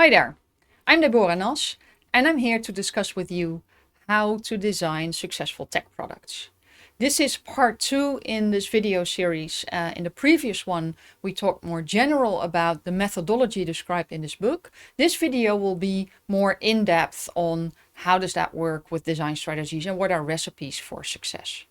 Hi there, I'm Deborah Nas and I'm here to discuss with you how to design successful tech products. This is part 2 in this video series. In the previous one, we talked more general about the methodology described in this book. This video will be more in-depth on how does that work with design strategies and what are recipes for success.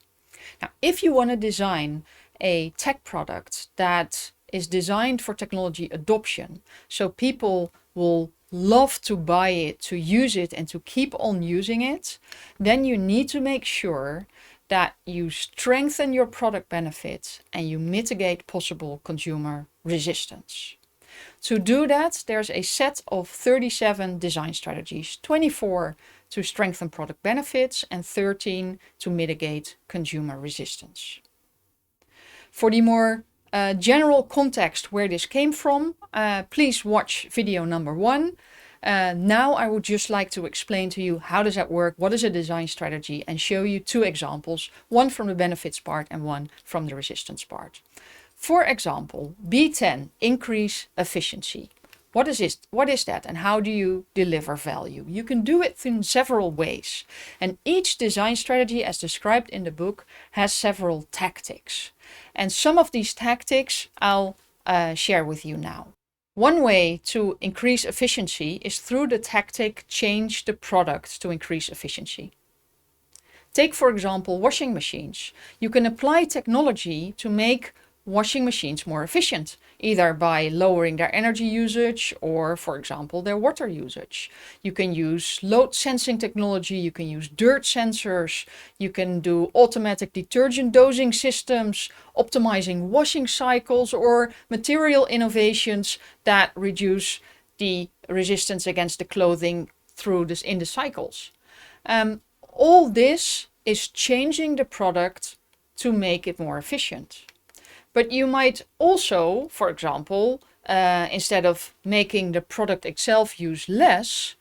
Now, if you want to design a tech product that is designed for technology adoption, so people will love to buy it, to use it, and to keep on using it, then you need to make sure that you strengthen your product benefits and you mitigate possible consumer resistance. To do that, there's a set of 37 design strategies, 24 to strengthen product benefits and 13 to mitigate consumer resistance. For the more general context where this came from, please watch video number 1. Now I would just like to explain to you how does that work, what is a design strategy, and show you 2 examples, one from the benefits part and one from the resistance part. For example, B10, increase efficiency. What is that and how do you deliver value? You can do it in several ways, and each design strategy, as described in the book, has several tactics. And some of these tactics I'll share with you now. One way to increase efficiency is through the tactic change the product to increase efficiency. Take, for example, washing machines. You can apply technology to make washing machines more efficient, either by lowering their energy usage or, for example, their water usage. You can use load sensing technology, you can use dirt sensors, you can do automatic detergent dosing systems, optimizing washing cycles, or material innovations that reduce the resistance against the clothing through this in the cycles. All this is changing the product to make it more efficient. But you might also, for example, instead of making the product itself use less,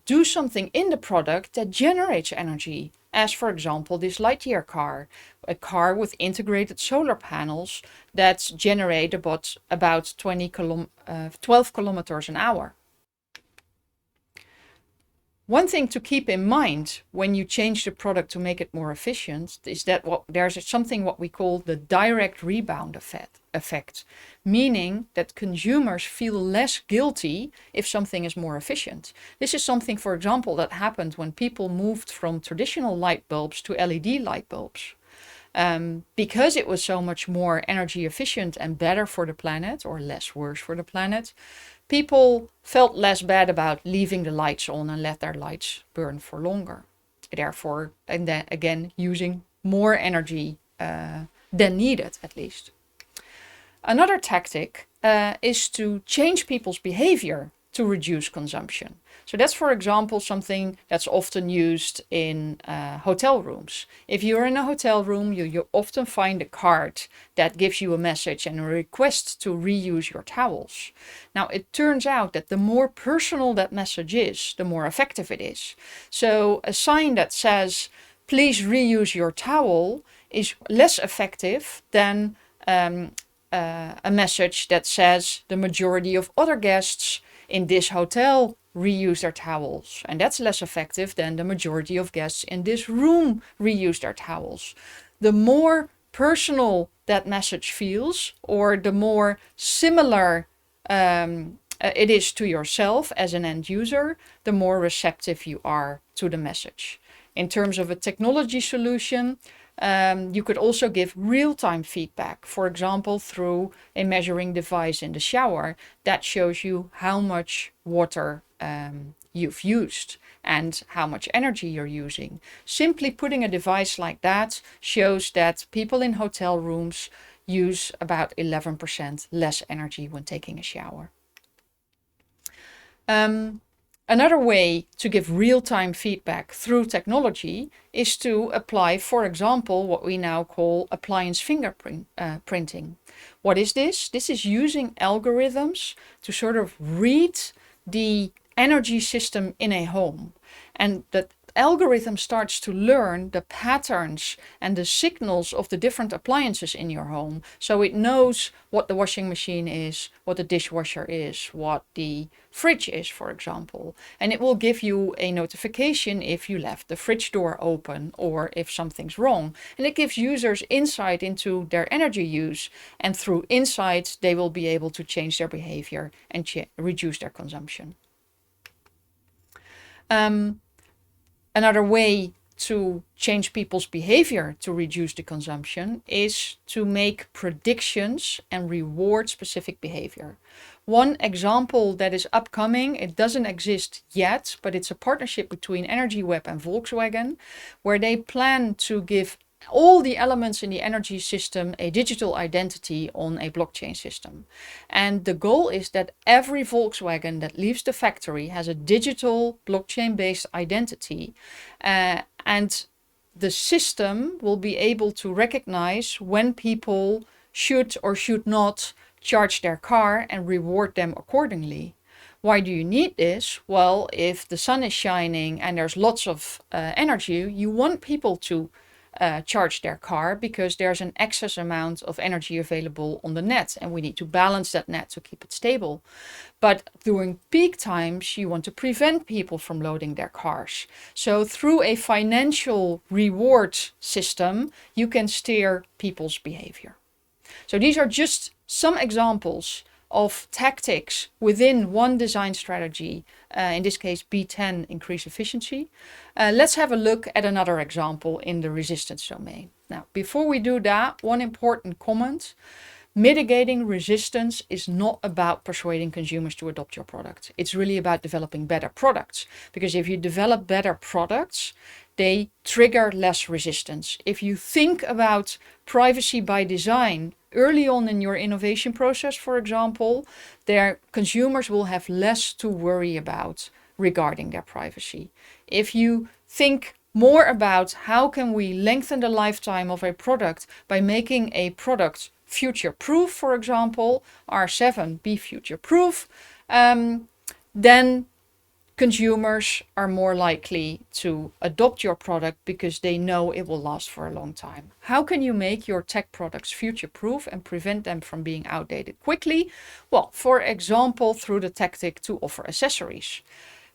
do something in the product that generates energy. As for example, this Lightyear car, a car with integrated solar panels that generate about 12 kilometers an hour. One thing to keep in mind when you change the product to make it more efficient is that there's something what we call the direct rebound effect, meaning that consumers feel less guilty if something is more efficient. This is something, for example, that happened when people moved from traditional light bulbs to LED light bulbs. Because it was so much more energy efficient and better for the planet, or less worse for the planet, people felt less bad about leaving the lights on and let their lights burn for longer. Therefore, and then again, using more energy than needed, at least. Another tactic is to change people's behavior to reduce consumption. So that's, for example, something that's often used in hotel rooms. If you're in a hotel room, you often find a card that gives you a message and a request to reuse your towels. Now, it turns out that the more personal that message is, the more effective it is. So a sign that says, please reuse your towel, is less effective than a message that says the majority of other guests in this hotel reuse their towels, and that's less effective than the majority of guests in this room reuse their towels. The more personal that message feels, or the more similar it is to yourself as an end user, the more receptive you are to the message. In terms of a technology solution, you could also give real-time feedback, for example, through a measuring device in the shower that shows you how much water you've used and how much energy you're using. Simply putting a device like that shows that people in hotel rooms use about 11% less energy when taking a shower. Another way to give real-time feedback through technology is to apply, for example, what we now call appliance fingerprinting. What is this? This is using algorithms to sort of read the energy system in a home. And that algorithm starts to learn the patterns and the signals of the different appliances in your home. So it knows what the washing machine is, what the dishwasher is, what the fridge is, for example. And it will give you a notification if you left the fridge door open or if something's wrong. And it gives users insight into their energy use. And through insights, they will be able to change their behavior and reduce their consumption. Another way to change people's behavior to reduce the consumption is to make predictions and reward specific behavior. One example that is upcoming, it doesn't exist yet, but it's a partnership between EnergyWeb and Volkswagen, where they plan to give all the elements in the energy system a digital identity on a blockchain system. And the goal is that every Volkswagen that leaves the factory has a digital blockchain-based identity. And the system will be able to recognize when people should or should not charge their car and reward them accordingly. Why do you need this? Well, if the sun is shining and there's lots of energy, you want people to charge their car because there's an excess amount of energy available on the net and we need to balance that net to keep it stable. But during peak times, you want to prevent people from loading their cars. So through a financial reward system, you can steer people's behavior. So these are just some examples of tactics within one design strategy, in this case B10, increase efficiency. Let's have a look at another example in the resistance domain. Now, before we do that, one important comment. Mitigating resistance is not about persuading consumers to adopt your product. It's really about developing better products. Because if you develop better products, they trigger less resistance. If you think about privacy by design early on in your innovation process, for example, their consumers will have less to worry about regarding their privacy. If you think more about how can we lengthen the lifetime of a product by making a product future-proof, for example, R7 be future-proof, then consumers are more likely to adopt your product because they know it will last for a long time. How can you make your tech products future-proof and prevent them from being outdated quickly? Well, for example, through the tactic to offer accessories.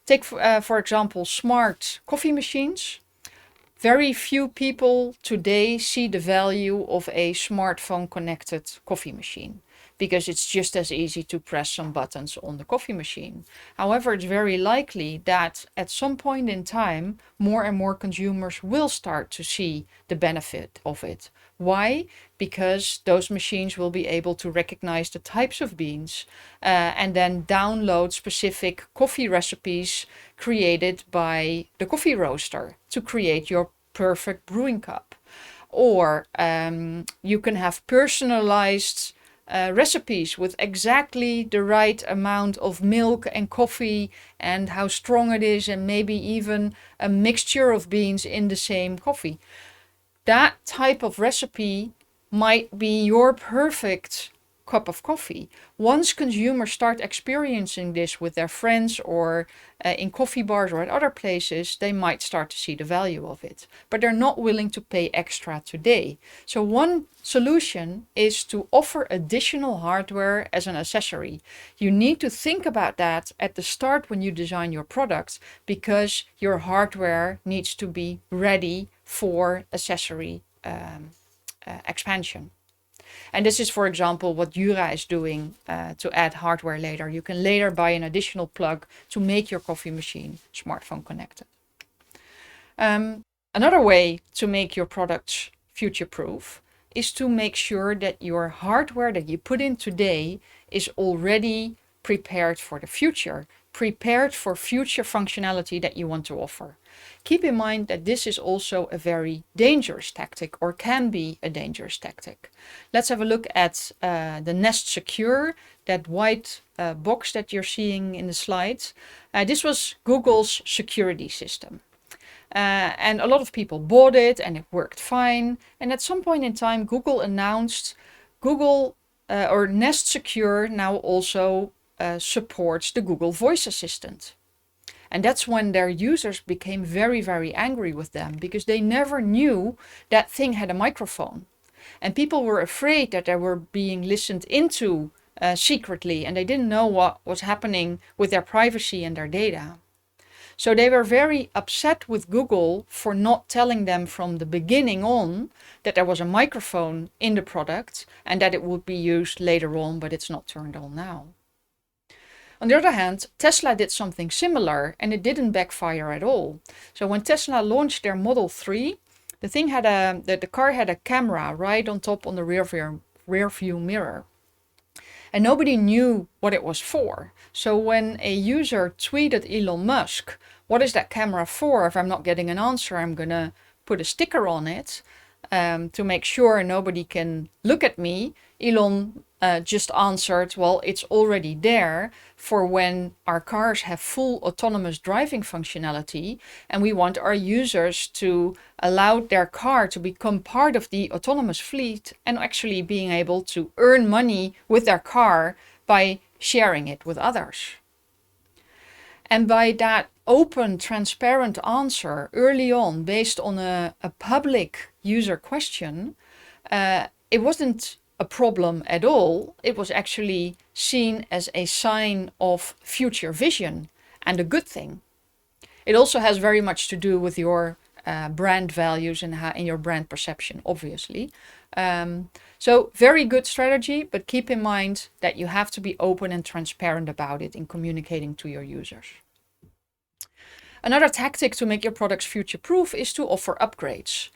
Take, for example, smart coffee machines. Very few people today see the value of a smartphone connected coffee machine because it's just as easy to press some buttons on the coffee machine. However, it's very likely that at some point in time, more and more consumers will start to see the benefit of it. Why? Because those machines will be able to recognize the types of beans and then download specific coffee recipes created by the coffee roaster to create your perfect brewing cup. Or you can have personalized recipes with exactly the right amount of milk and coffee and how strong it is, and maybe even a mixture of beans in the same coffee. That type of recipe might be your perfect cup of coffee. Once consumers start experiencing this with their friends or in coffee bars or at other places, they might start to see the value of it. But they're not willing to pay extra today. So one solution is to offer additional hardware as an accessory. You need to think about that at the start when you design your product, because your hardware needs to be ready for accessory expansion. And this is, for example, what Jura is doing to add hardware later. You can later buy an additional plug to make your coffee machine smartphone connected. Another way to make your products future-proof is to make sure that your hardware that you put in today is already prepared for the future, prepared for future functionality that you want to offer. Keep in mind that this is also a very dangerous tactic, or can be a dangerous tactic. Let's have a look at the Nest Secure, that white box that you're seeing in the slides. This was Google's security system. And a lot of people bought it and it worked fine. And at some point in time, Google announced or Nest Secure now also supports the Google Voice Assistant. And that's when their users became very, very angry with them because they never knew that thing had a microphone. And people were afraid that they were being listened into secretly, and they didn't know what was happening with their privacy and their data. So they were very upset with Google for not telling them from the beginning on that there was a microphone in the product and that it would be used later on, but it's not turned on now. On the other hand, Tesla did something similar and it didn't backfire at all. So when Tesla launched their Model 3, the car had a camera right on top on the rear view mirror. And nobody knew what it was for. So when a user tweeted Elon Musk, what is that camera for? If I'm not getting an answer, I'm going to put a sticker on it to make sure nobody can look at me. Elon just answered, well, it's already there for when our cars have full autonomous driving functionality and we want our users to allow their car to become part of the autonomous fleet and actually being able to earn money with their car by sharing it with others. And by that open, transparent answer early on based on a public user question, it wasn't a problem at all. It was actually seen as a sign of future vision and a good thing. It also has very much to do with your brand values and your brand perception, obviously. So very good strategy, but keep in mind that you have to be open and transparent about it in communicating to your users. Another tactic to make your products future-proof is to offer upgrades.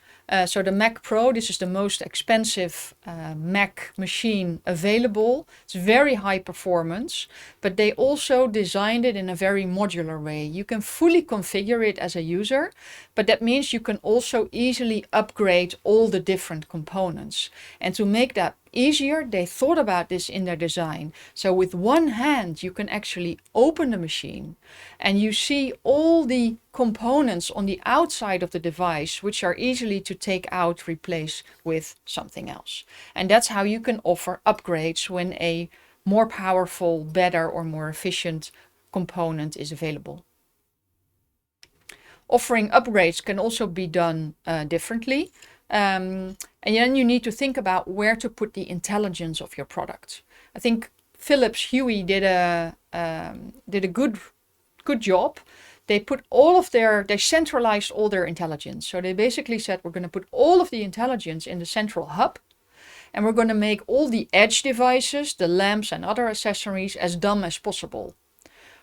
So the Mac Pro, this is the most expensive Mac machine available. It's very high performance, but they also designed it in a very modular way. You can fully configure it as a user, but that means you can also easily upgrade all the different components. And to make that easier, they thought about this in their design. So with one hand, you can actually open the machine and you see all the components on the outside of the device, which are easily to take out, replace with something else. And that's how you can offer upgrades when a more powerful, better, or more efficient component is available. Offering upgrades can also be done differently. And then you need to think about where to put the intelligence of your product. I think Philips Hue did a good job. They centralized all their intelligence. So they basically said, we're going to put all of the intelligence in the central hub, and we're going to make all the edge devices, the lamps and other accessories, as dumb as possible.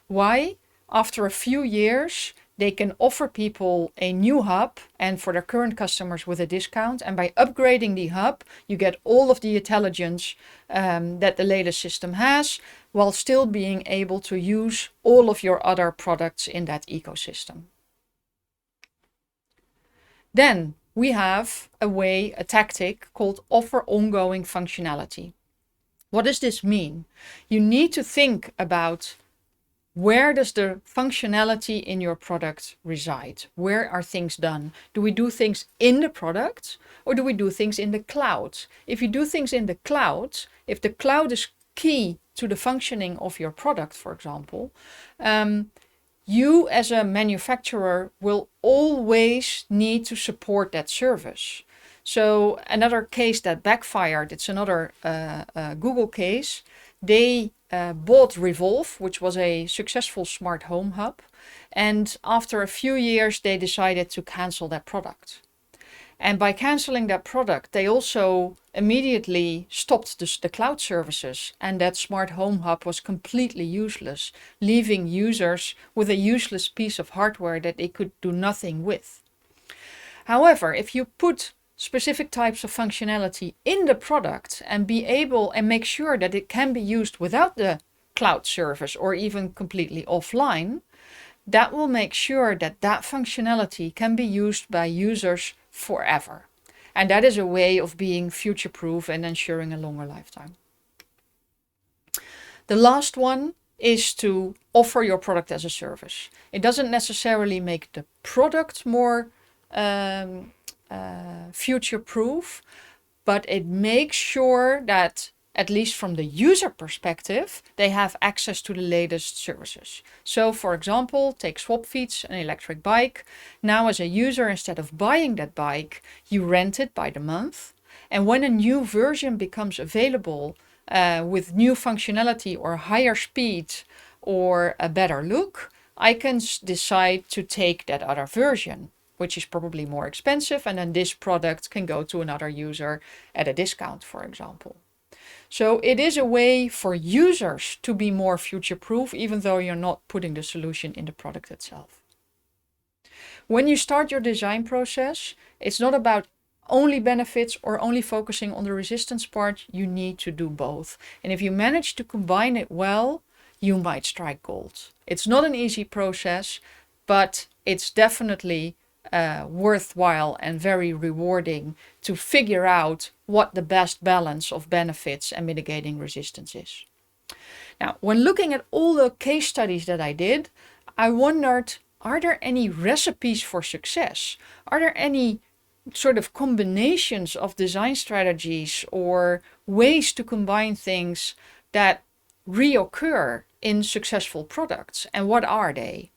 Why? After a few years, they can offer people a new hub and for their current customers with a discount. And by upgrading the hub, you get all of the intelligence that the latest system has, while still being able to use all of your other products in that ecosystem. Then we have a tactic called offer ongoing functionality. What does this mean? You need to think about, where does the functionality in your product reside? Where are things done? Do we do things in the product or do we do things in the cloud? If you do things in the cloud, if the cloud is key to the functioning of your product, for example, you as a manufacturer will always need to support that service. So another case that backfired, it's another Google case. They bought Revolve, which was a successful smart home hub. And after a few years, they decided to cancel that product. And by canceling that product, they also immediately stopped the cloud services. And that smart home hub was completely useless, leaving users with a useless piece of hardware that they could do nothing with. However, if you put specific types of functionality in the product and be able and make sure that it can be used without the cloud service or even completely offline, that will make sure that that functionality can be used by users forever. And that is a way of being future-proof and ensuring a longer lifetime. The last one is to offer your product as a service. It doesn't necessarily make the product more future-proof, but it makes sure that at least from the user perspective, they have access to the latest services. So for example, take SwapFeeds, an electric bike. Now as a user, instead of buying that bike, you rent it by the month. And when a new version becomes available with new functionality or higher speed or a better look, I can decide to take that other version, which is probably more expensive, and then this product can go to another user at a discount, for example. So it is a way for users to be more future-proof, even though you're not putting the solution in the product itself. When you start your design process, it's not about only benefits or only focusing on the resistance part. You need to do both. And if you manage to combine it well, you might strike gold. It's not an easy process, but it's definitely worthwhile and very rewarding to figure out what the best balance of benefits and mitigating resistance is. Now, when looking at all the case studies that I did, I wondered, are there any recipes for success? Are there any sort of combinations of design strategies or ways to combine things that reoccur in successful products? And what are they?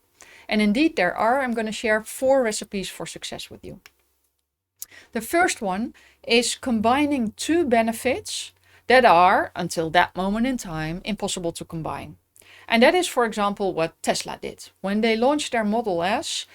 And indeed there are. I'm going to share 4 recipes for success with you. The first one is combining 2 benefits that are, until that moment in time, impossible to combine. And that is, for example, what Tesla did. When they launched their Model S,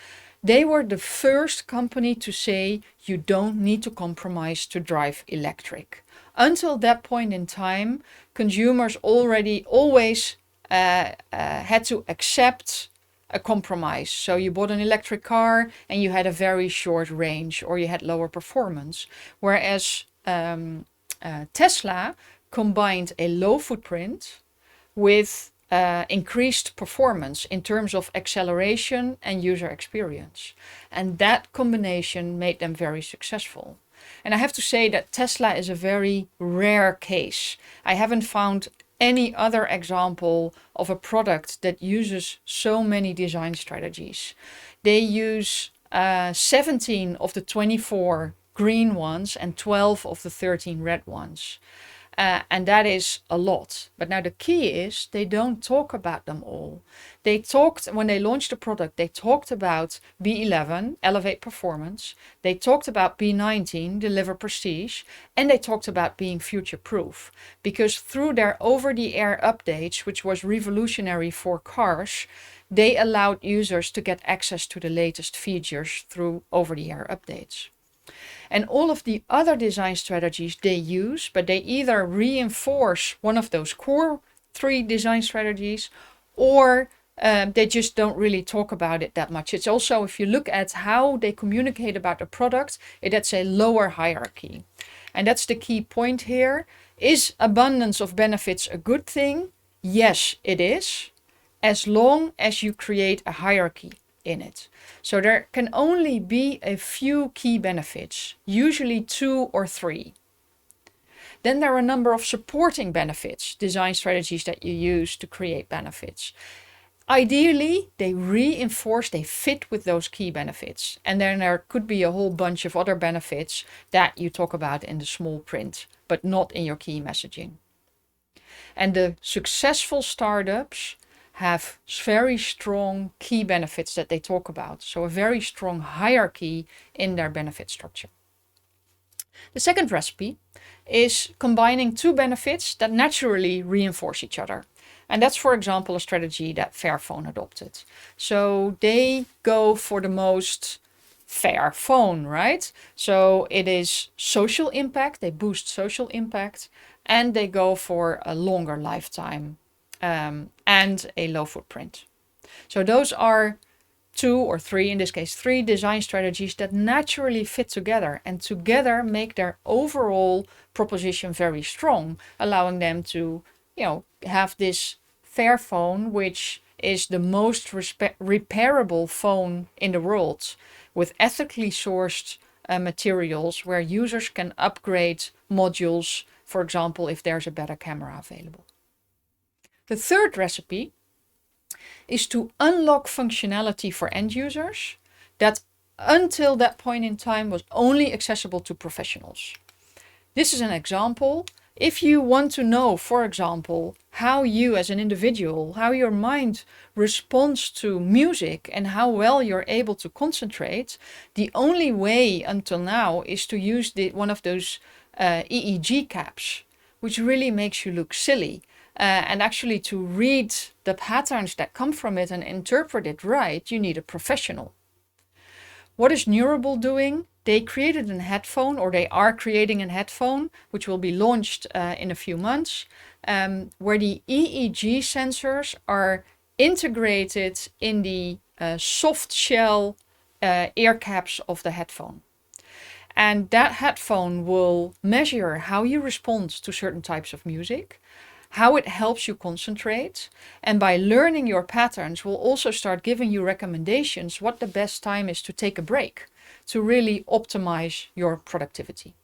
they were the first company to say you don't need to compromise to drive electric. Until that point in time, consumers always had to accept a compromise. So you bought an electric car and you had a very short range or you had lower performance. Whereas Tesla combined a low footprint with increased performance in terms of acceleration and user experience. And that combination made them very successful. And I have to say that Tesla is a very rare case. I haven't found any other example of a product that uses so many design strategies. They use 17 of the 24 green ones and 12 of the 13 red ones. And that is a lot. But now the key is they don't talk about them all. They talked, when they launched the product, they talked about B11, elevate performance. They talked about B19, deliver prestige. And they talked about being future-proof. Because through their over-the-air updates, which was revolutionary for cars, they allowed users to get access to the latest features through over-the-air updates. And all of the other design strategies they use, but they either reinforce one of those core 3 design strategies, or they just don't really talk about it that much. It's also, if you look at how they communicate about the product, it's a lower hierarchy. And that's the key point here. Is abundance of benefits a good thing? Yes, it is, as long as you create a hierarchy in it. So there can only be a few key benefits, usually 2 or 3. Then there are a number of supporting benefits, design strategies that you use to create benefits. Ideally, they reinforce, they fit with those key benefits. And then there could be a whole bunch of other benefits that you talk about in the small print, but not in your key messaging. And the successful startups have very strong key benefits that they talk about. So a very strong hierarchy in their benefit structure. The second recipe is combining 2 benefits that naturally reinforce each other. And that's, for example, a strategy that Fairphone adopted. So they go for the most fair phone, right? So it is social impact, they boost social impact, and they go for a longer lifetime and a low footprint. So those are 2 or 3, in this case 3 design strategies that naturally fit together and together make their overall proposition very strong, allowing them to, have this fair phone, which is the most repairable phone in the world, with ethically sourced materials where users can upgrade modules, for example, if there's a better camera available. The third recipe is to unlock functionality for end users that until that point in time was only accessible to professionals. This is an example. If you want to know, for example, how you as an individual, how your mind responds to music and how well you're able to concentrate, the only way until now is to use one of those EEG caps, which really makes you look silly. And actually to read the patterns that come from it and interpret it right, you need a professional. What is Neurable doing? They created a headphone, or they are creating a headphone, which will be launched in a few months, where the EEG sensors are integrated in the soft shell ear caps of the headphone. And that headphone will measure how you respond to certain types of music, how it helps you concentrate, and by learning your patterns will also start giving you recommendations what the best time is to take a break to really optimize your productivity.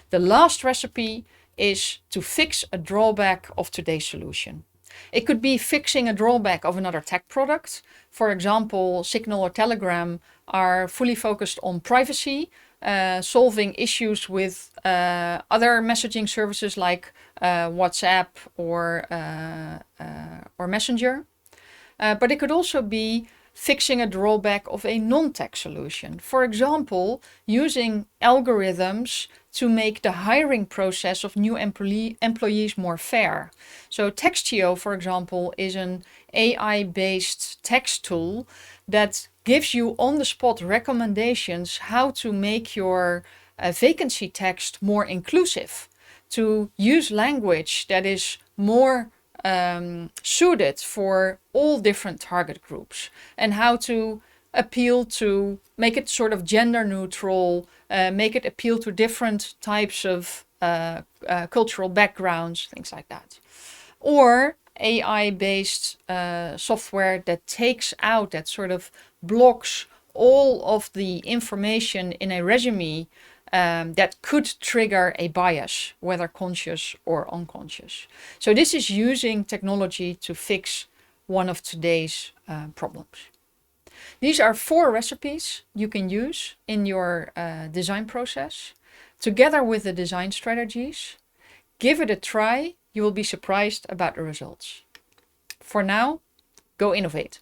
The last recipe is to fix a drawback of today's solution. It could be fixing a drawback of another tech product. For example, Signal or Telegram are fully focused on privacy, solving issues with other messaging services like WhatsApp or Messenger. But it could also be fixing a drawback of a non-tech solution. For example, using algorithms to make the hiring process of new employees more fair. So Textio, for example, is an AI-based text tool that gives you on-the-spot recommendations how to make your vacancy text more inclusive, to use language that is more suited for all different target groups, and how to appeal to make it sort of gender neutral, make it appeal to different types of cultural backgrounds, things like that. Or AI-based software that takes out, that sort of blocks all of the information in a resume that could trigger a bias, whether conscious or unconscious. So this is using technology to fix one of today's problems. These are 4 recipes you can use in your design process, together with the design strategies. Give it a try. You will be surprised about the results. For now, go innovate.